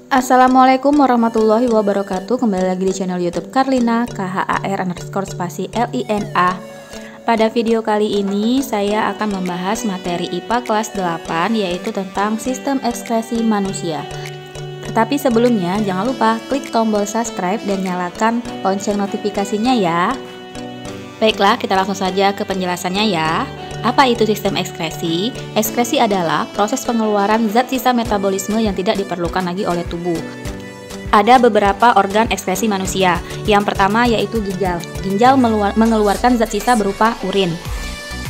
Assalamualaikum warahmatullahi wabarakatuh. Kembali lagi di channel YouTube Karlina KHAR_spasi_LINA. Pada video kali ini saya akan membahas materi IPA kelas 8, yaitu tentang sistem ekskresi manusia. Tetapi sebelumnya jangan lupa klik tombol subscribe dan nyalakan lonceng notifikasinya ya. Baiklah, kita langsung saja ke penjelasannya ya. Apa itu sistem ekskresi? Ekskresi adalah proses pengeluaran zat sisa metabolisme yang tidak diperlukan lagi oleh tubuh. Ada beberapa organ ekskresi manusia. Yang pertama yaitu ginjal. Ginjal mengeluarkan zat sisa berupa urin.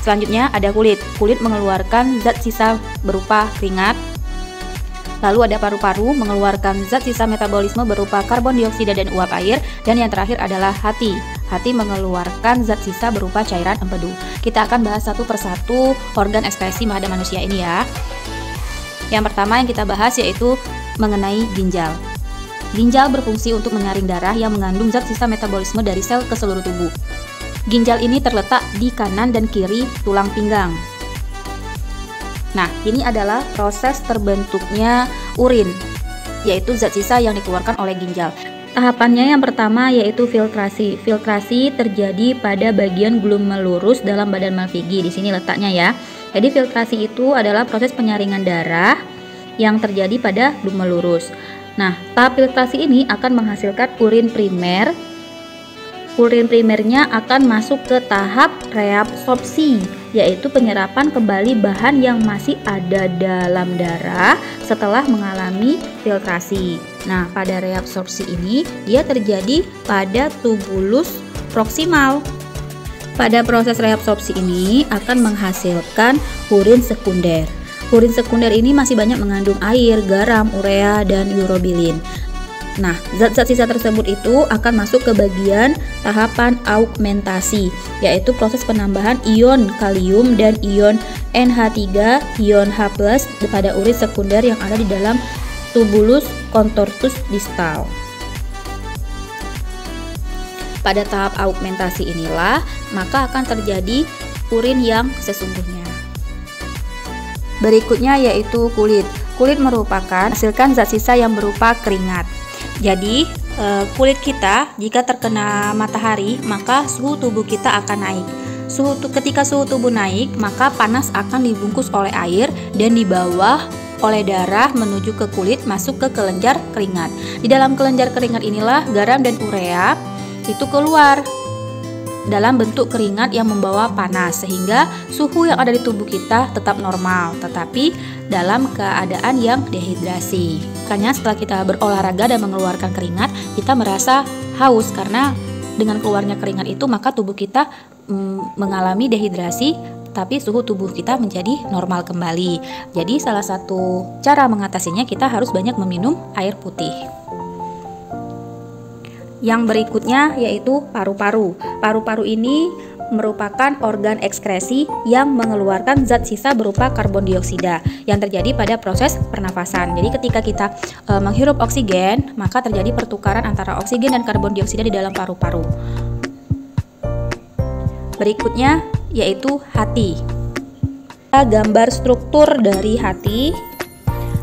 Selanjutnya ada kulit. Kulit mengeluarkan zat sisa berupa keringat. Lalu ada paru-paru mengeluarkan zat sisa metabolisme berupa karbon dioksida dan uap air. Dan yang terakhir adalah hati. Hati mengeluarkan zat sisa berupa cairan empedu. Kita akan bahas satu persatu organ ekskresi pada manusia ini ya. Yang pertama yang kita bahas yaitu mengenai ginjal. Ginjal berfungsi untuk menyaring darah yang mengandung zat sisa metabolisme dari sel ke seluruh tubuh. Ginjal ini terletak di kanan dan kiri tulang pinggang. Nah, ini adalah proses terbentuknya urin, yaitu zat sisa yang dikeluarkan oleh ginjal. Tahapannya yang pertama yaitu filtrasi. Filtrasi terjadi pada bagian glomerulus dalam badan Malpighi. Di sini letaknya ya. Jadi filtrasi itu adalah proses penyaringan darah yang terjadi pada glomerulus. Nah, tahap filtrasi ini akan menghasilkan urin primer. Urin primernya akan masuk ke tahap reabsorpsi, yaitu penyerapan kembali bahan yang masih ada dalam darah setelah mengalami filtrasi. Nah, pada reabsorpsi ini dia terjadi pada tubulus proksimal. Pada proses reabsorpsi ini akan menghasilkan urin sekunder. Urin sekunder ini masih banyak mengandung air, garam, urea, dan urobilin. Nah, zat-zat sisa tersebut itu akan masuk ke bagian tahapan augmentasi, yaitu proses penambahan ion kalium dan ion NH3, ion H+ pada urin sekunder yang ada di dalam tubulus contortus distal. Pada tahap augmentasi inilah maka akan terjadi urin yang sesungguhnya. Berikutnya yaitu kulit. Kulit merupakan hasilkan zat sisa yang berupa keringat. Jadi kulit kita jika terkena matahari maka suhu tubuh kita akan naik. Ketika suhu tubuh naik maka panas akan dibungkus oleh air dan di bawah oleh darah menuju ke kulit masuk ke kelenjar keringat. Di dalam kelenjar keringat inilah garam dan urea itu keluar dalam bentuk keringat yang membawa panas sehingga suhu yang ada di tubuh kita tetap normal tetapi dalam keadaan yang dehidrasi. Makanya setelah kita berolahraga dan mengeluarkan keringat, kita merasa haus karena dengan keluarnya keringat itu maka tubuh kita mengalami dehidrasi tapi suhu tubuh kita menjadi normal kembali. Jadi salah satu cara mengatasinya kita harus banyak meminum air putih. Yang berikutnya yaitu paru-paru. Paru-paru ini merupakan organ ekskresi yang mengeluarkan zat sisa berupa karbon dioksida yang terjadi pada proses pernafasan. Jadi ketika kita menghirup oksigen, maka terjadi pertukaran antara oksigen dan karbon dioksida di dalam paru-paru. Berikutnya yaitu hati. Gambar struktur dari hati.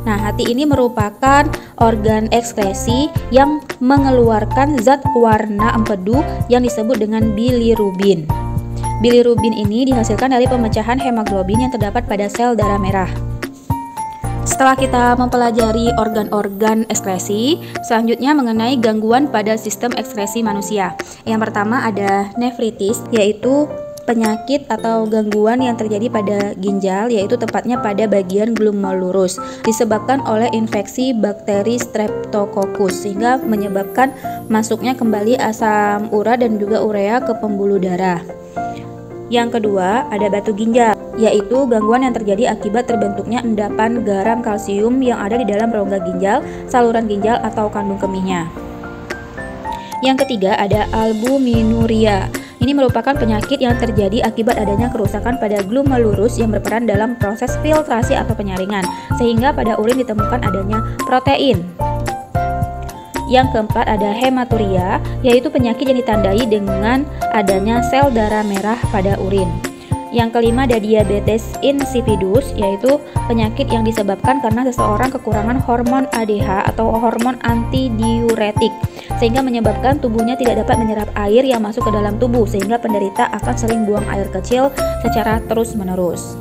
Nah, hati ini merupakan organ ekskresi yang mengeluarkan zat warna empedu yang disebut dengan bilirubin. Bilirubin ini dihasilkan dari pemecahan hemoglobin yang terdapat pada sel darah merah. Setelah kita mempelajari organ-organ ekskresi, selanjutnya mengenai gangguan pada sistem ekskresi manusia. Yang pertama ada nefritis, yaitu penyakit atau gangguan yang terjadi pada ginjal, yaitu tepatnya pada bagian glomerulus, disebabkan oleh infeksi bakteri Streptococcus sehingga menyebabkan masuknya kembali asam urat dan juga urea ke pembuluh darah. Yang kedua ada batu ginjal, yaitu gangguan yang terjadi akibat terbentuknya endapan garam kalsium yang ada di dalam rongga ginjal, saluran ginjal atau kandung kemihnya. Yang ketiga ada albuminuria. Ini merupakan penyakit yang terjadi akibat adanya kerusakan pada glomerulus yang berperan dalam proses filtrasi atau penyaringan, sehingga pada urin ditemukan adanya protein. Yang keempat ada hematuria, yaitu penyakit yang ditandai dengan adanya sel darah merah pada urin. Yang kelima ada diabetes insipidus, yaitu penyakit yang disebabkan karena seseorang kekurangan hormon ADH atau hormon antidiuretik, sehingga menyebabkan tubuhnya tidak dapat menyerap air yang masuk ke dalam tubuh, sehingga penderita akan sering buang air kecil secara terus-menerus.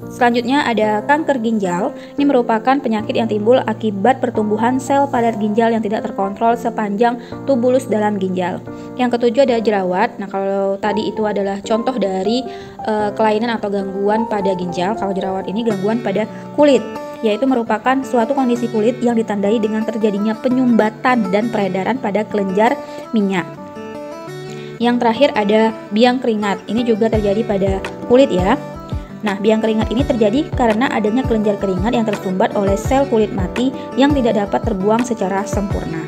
Selanjutnya ada kanker ginjal. Ini merupakan penyakit yang timbul akibat pertumbuhan sel padat ginjal yang tidak terkontrol sepanjang tubulus dalam ginjal. Yang ketujuh ada jerawat. Nah, kalau tadi itu adalah contoh dari kelainan atau gangguan pada ginjal. Kalau jerawat ini gangguan pada kulit, yaitu merupakan suatu kondisi kulit yang ditandai dengan terjadinya penyumbatan dan peredaran pada kelenjar minyak. Yang terakhir ada biang keringat. Ini juga terjadi pada kulit ya. Nah, biang keringat ini terjadi karena adanya kelenjar keringat yang tersumbat oleh sel kulit mati yang tidak dapat terbuang secara sempurna.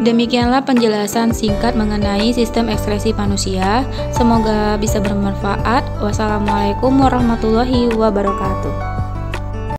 Demikianlah penjelasan singkat mengenai sistem ekskresi manusia. Semoga bisa bermanfaat. Wassalamualaikum warahmatullahi wabarakatuh.